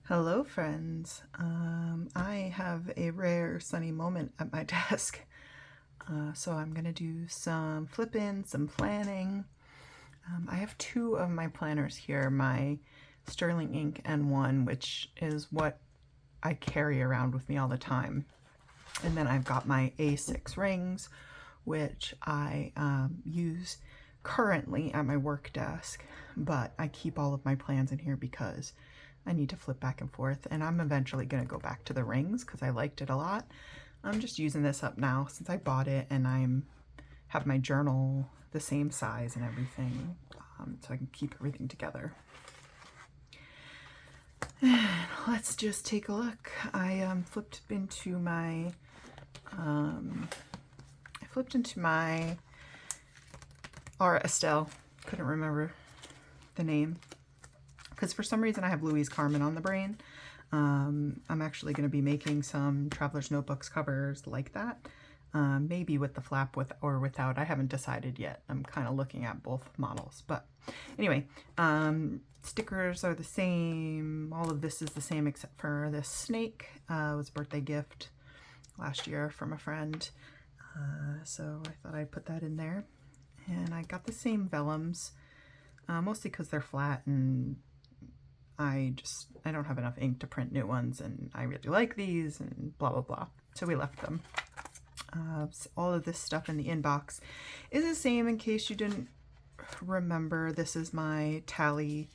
Hello, friends. I have a rare sunny moment at my desk. So I'm going to do some flipping, some planning. I have two of my planners here, my Sterling Ink N1, which is what I carry around with me all the time. And then I've got my A6 rings, which I use currently at my work desk, but I keep all of my plans in here because I need to flip back and forth, and I'm eventually going to go back to the rings because I liked it a lot. I'm just using this up now since I bought it, and have my journal the same size and everything, so I can keep everything together. Let's just take a look. I flipped into my Aura Estelle. Couldn't remember the name because for some reason I have Louise Carmen on the brain. I'm actually going to be making some Traveler's Notebooks covers like that. Maybe with the flap with or without. I haven't decided yet. I'm kind of looking at both models. But anyway, stickers are the same. All of this is the same except for this snake. It was a birthday gift last year from a friend. So I thought I'd put that in there. And I got the same vellums, mostly because they're flat and I don't have enough ink to print new ones, and I really like these and blah, blah, blah. So we left them. So all of this stuff in the inbox is the same in case you didn't remember. This is my tally,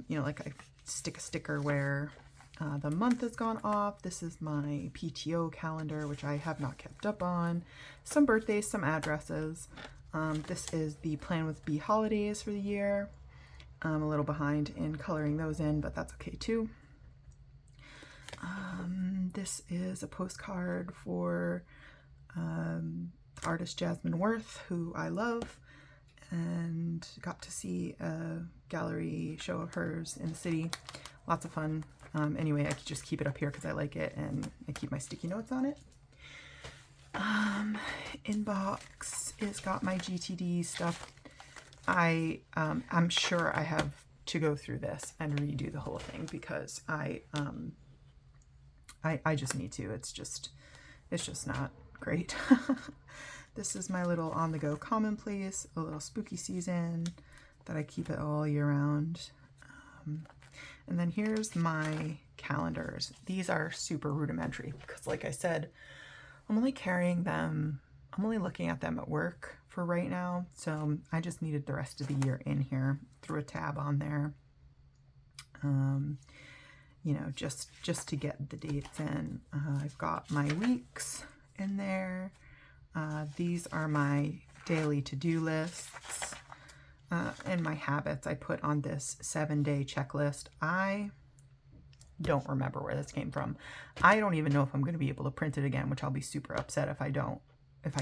like I stick a sticker where the month has gone off. This is my PTO calendar, which I have not kept up on. Some birthdays, some addresses. This is the Plan with Bee holidays for the year. I'm a little behind in coloring those in, but that's okay too. This is a postcard for artist Jasmine Worth, who I love, and got to see a gallery show of hers in the city. Lots of fun. Anyway, I could just keep it up here because I like it, and I keep my sticky notes on it. Inbox is got my GTD stuff. I'm sure I have to go through this and redo the whole thing because I just need to. It's just not great. This is my little on-the-go commonplace, a little spooky season that I keep it all year round. And then here's my calendars. These are super rudimentary because, like I said, I'm only carrying them. I'm only looking at them at work for right now, so I just needed the rest of the year in here. Threw a tab on there, just to get the dates in. I've got my weeks in there. These are my daily to-do lists, and my habits I put on this 7-day checklist. I don't remember where this came from. I don't even know if I'm going to be able to print it again, which I'll be super upset if I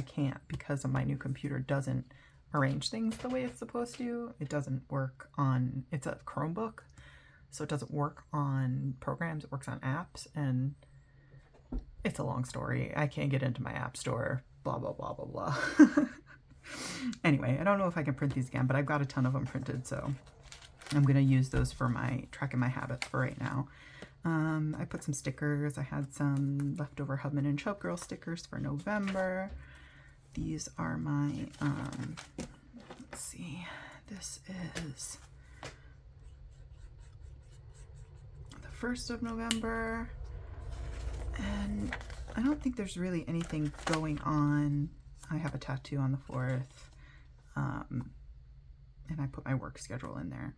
can't, because of my new computer doesn't arrange things the way it's supposed to. It doesn't work on, it's a Chromebook, so it doesn't work on programs, it works on apps, and it's a long story. I can't get into my app store, blah, blah, blah, blah, blah. Anyway, I don't know if I can print these again, but I've got a ton of them printed, so I'm going to use those for my tracking my habits for right now. I put some stickers. I had some leftover Hubman and Chubb Girl stickers for November. These are my, let's see, this is the 1st of November, and I don't think there's really anything going on. I have a tattoo on the 4th, and I put my work schedule in there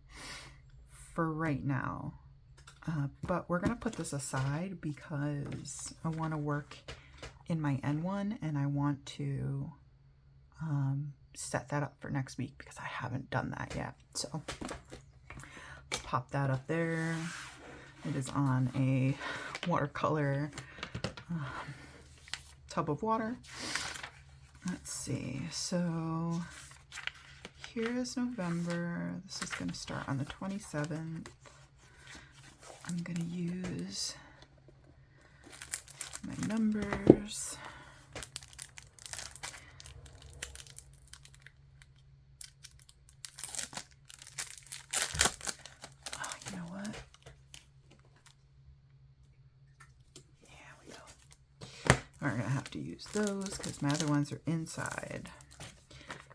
for right now. But we're going to put this aside because I want to work in my N1, and I want to set that up for next week because I haven't done that yet. So pop that up there. It is on a watercolor tub of water. Let's see. So here is November. This is going to start on the 27th. I'm going to use my numbers. Oh, you know what? We're going to have to use those because my other ones are inside.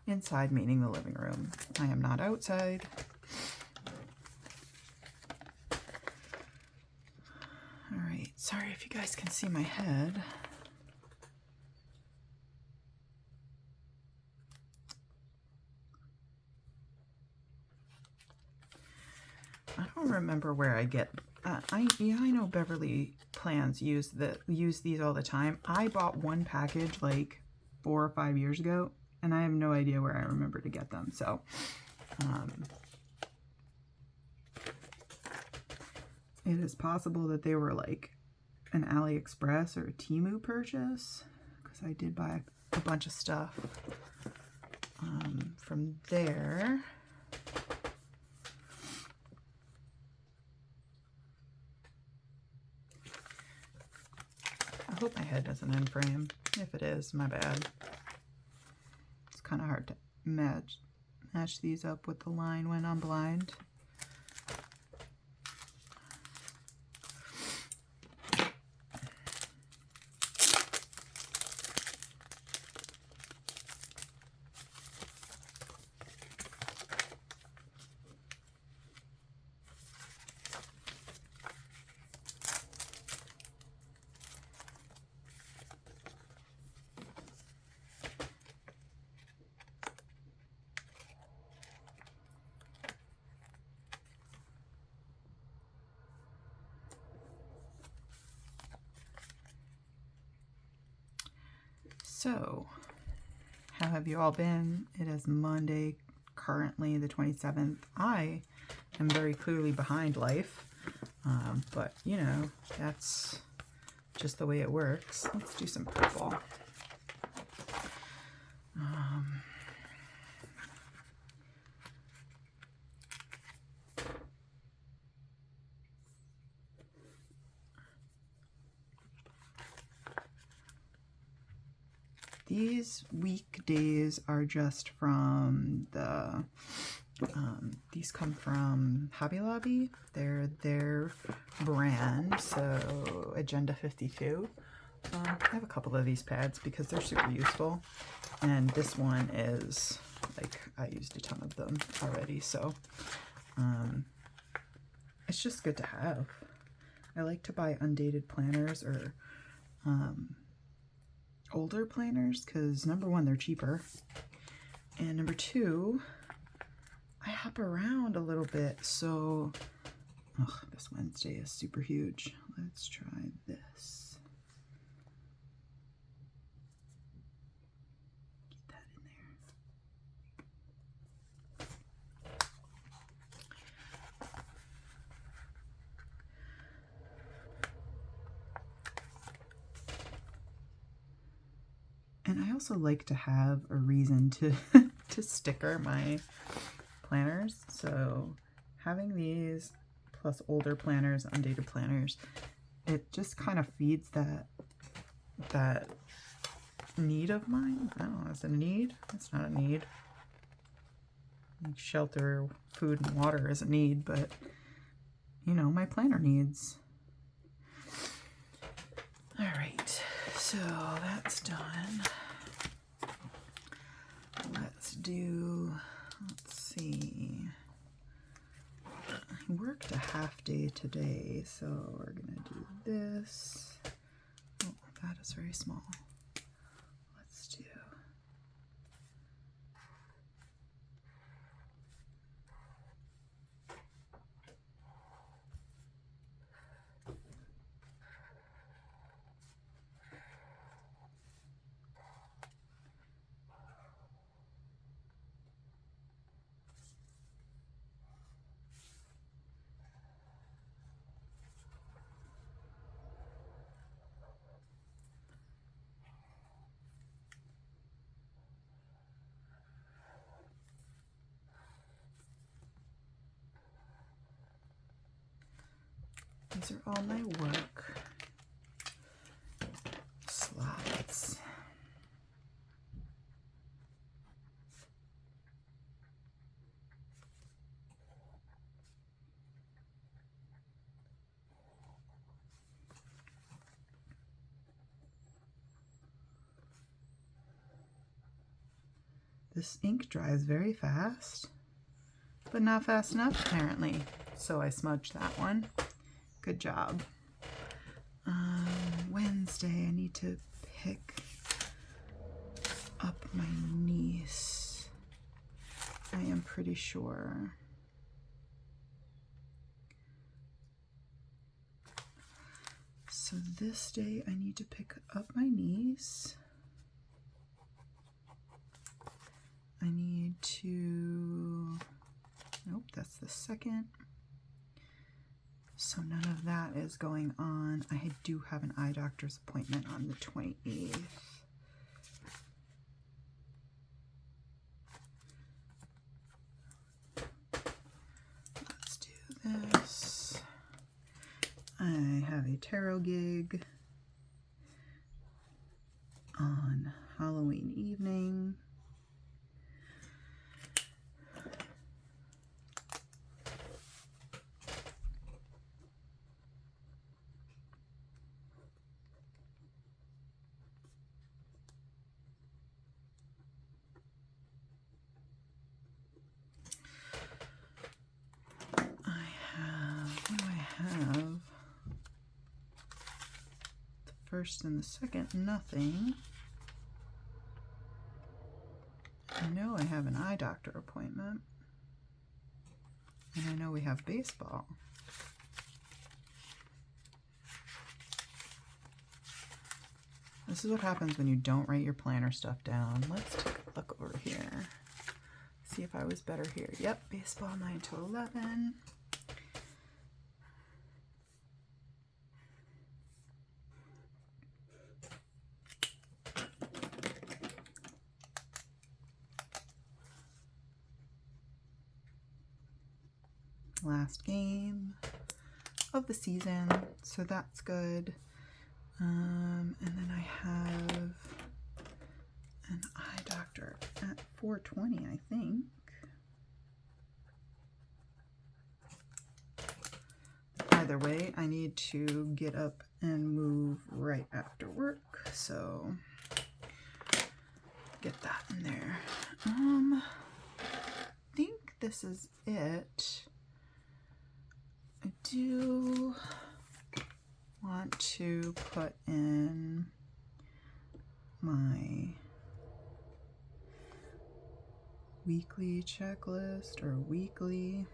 Inside meaning the living room. I am not outside. All right, sorry if you guys can see my head. I don't remember where I get. I know Beverly Plans use these all the time. I bought one package like 4 or 5 years ago, and I have no idea where I remember to get them. So, it is possible that they were like an AliExpress or a Temu purchase, because I did buy a bunch of stuff from there. I hope my head doesn't end frame. If it is, my bad. It's kind of hard to match these up with the line when I'm blind. So, how have you all been? It is Monday, currently the 27th. I am very clearly behind life, but you know, that's just the way it works. Let's do some purple. These weekdays are just from the, these come from Hobby Lobby. They're their brand, so Agenda 52. I have a couple of these pads because they're super useful. And this one is, like, I used a ton of them already, so it's just good to have. I like to buy undated planners or older planners because number one, they're cheaper, and number two, I hop around a little bit. So this Wednesday is super huge. Let's try this. Get that in there. And I also like to have a reason to to sticker my planners. So having these plus older planners, undated planners, it just kind of feeds that need of mine. I don't know, is it a need? It's not a need. Like shelter, food, and water is a need, but you know, my planner needs. All right, so that's done. Let's see. I worked a half day today, so we're gonna do this. Oh, that is very small. Let's do. These are all my work slides. This ink dries very fast, but not fast enough apparently. So I smudged that one. Good job. Wednesday, I need to pick up my niece. I am pretty sure. So this day I need to pick up my niece. I need to, nope, that's the second. So none of that is going on. I do have an eye doctor's appointment on the 28th. Let's do this. I have a tarot gig on Halloween evening. What do I have? The first and the second, nothing. I know I have an eye doctor appointment. And I know we have baseball. This is what happens when you don't write your planner stuff down. Let's take a look over here. See if I was better here. Yep, baseball 9 to 11. Last game of the season, so that's good. And then I have an eye doctor at 4:20, I think. Either way, I need to get up and move right after work, so get that in there. I think this is it. I do want to put in my weekly checklist or weekly.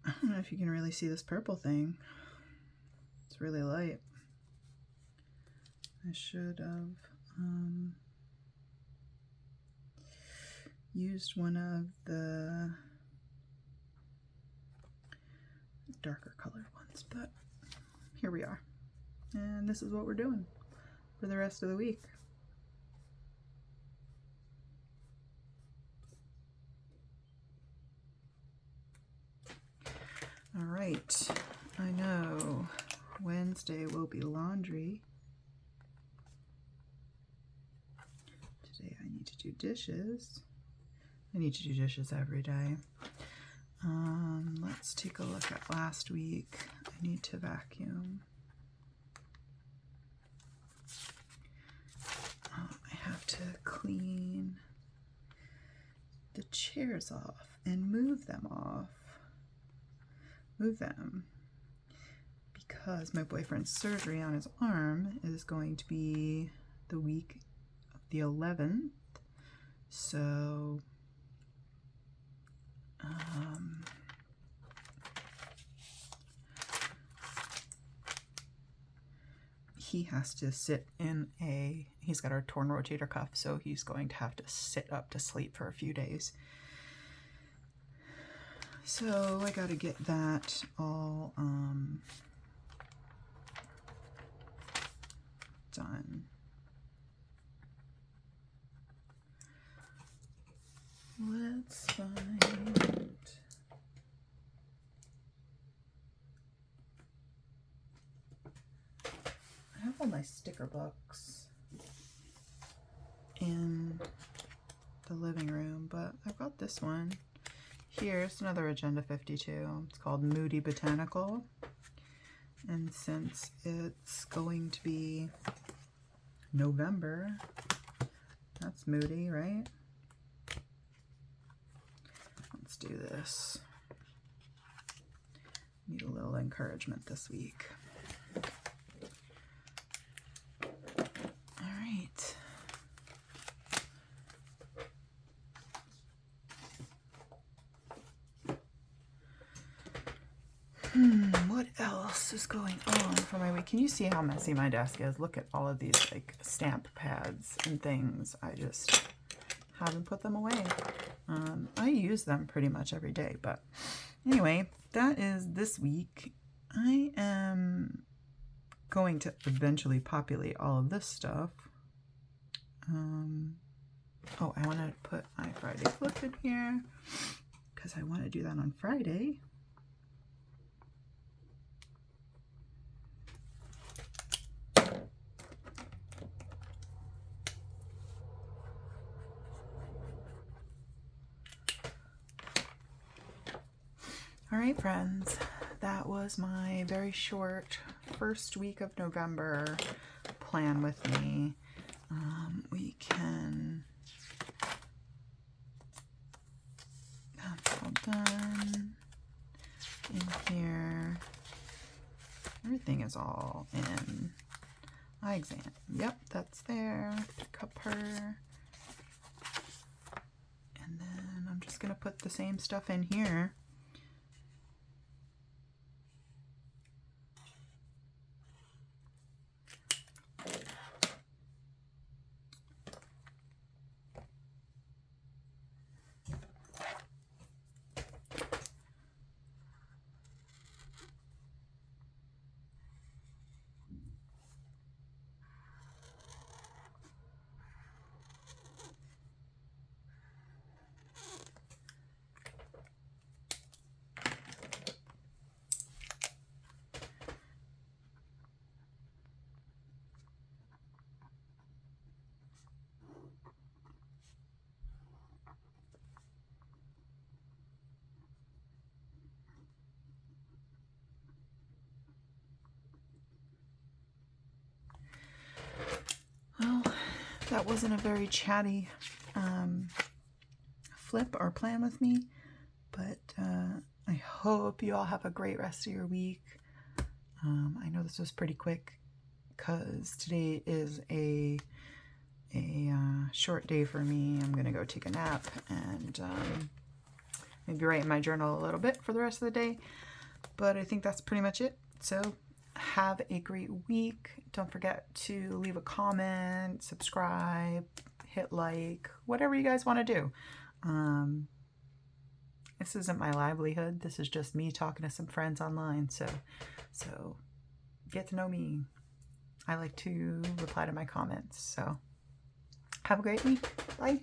I don't know if you can really see this purple thing. It's really light. I should have used one of the darker colored ones, but here we are. And this is what we're doing for the rest of the week. All right, I know Wednesday will be laundry. Today I need to do dishes. I need to do dishes every day. Let's take a look at last week. I need to vacuum. I have to clean the chairs off and move them off. Move them because my boyfriend's surgery on his arm is going to be the week of the 11th. So he has to sit in he's got a torn rotator cuff, so he's going to have to sit up to sleep for a few days. So I got to get that all done. Let's find I have all my sticker books in the living room, but I've got this one here's another Agenda 52. It's called Moody Botanical. And since it's going to be November, that's moody, right? Let's do this. Need a little encouragement this week. All right. What else is going on for my week? Can you see how messy my desk is? Look at all of these like stamp pads and things. I just haven't put them away. I use them pretty much every day, but anyway, that is this week. I am going to eventually populate all of this stuff. Oh, I want to put my Friday flip in here because I want to do that on Friday. All right, friends, that was my very short first week of November plan with me. We can, that's all done in here. Everything is all in. Eye exam, yep, that's there. Cup her. And then I'm just gonna put the same stuff in here. Well, that wasn't a very chatty flip or plan with me, but I hope you all have a great rest of your week. I know this was pretty quick because today is a short day for me. I'm gonna go take a nap and maybe write in my journal a little bit for the rest of the day, but I think that's pretty much it. So have a great week. Don't forget to leave a comment, subscribe, hit like, whatever you guys want to do. This isn't my livelihood. This is just me talking to some friends online. So get to know me. I like to reply to my comments. So have a great week. Bye.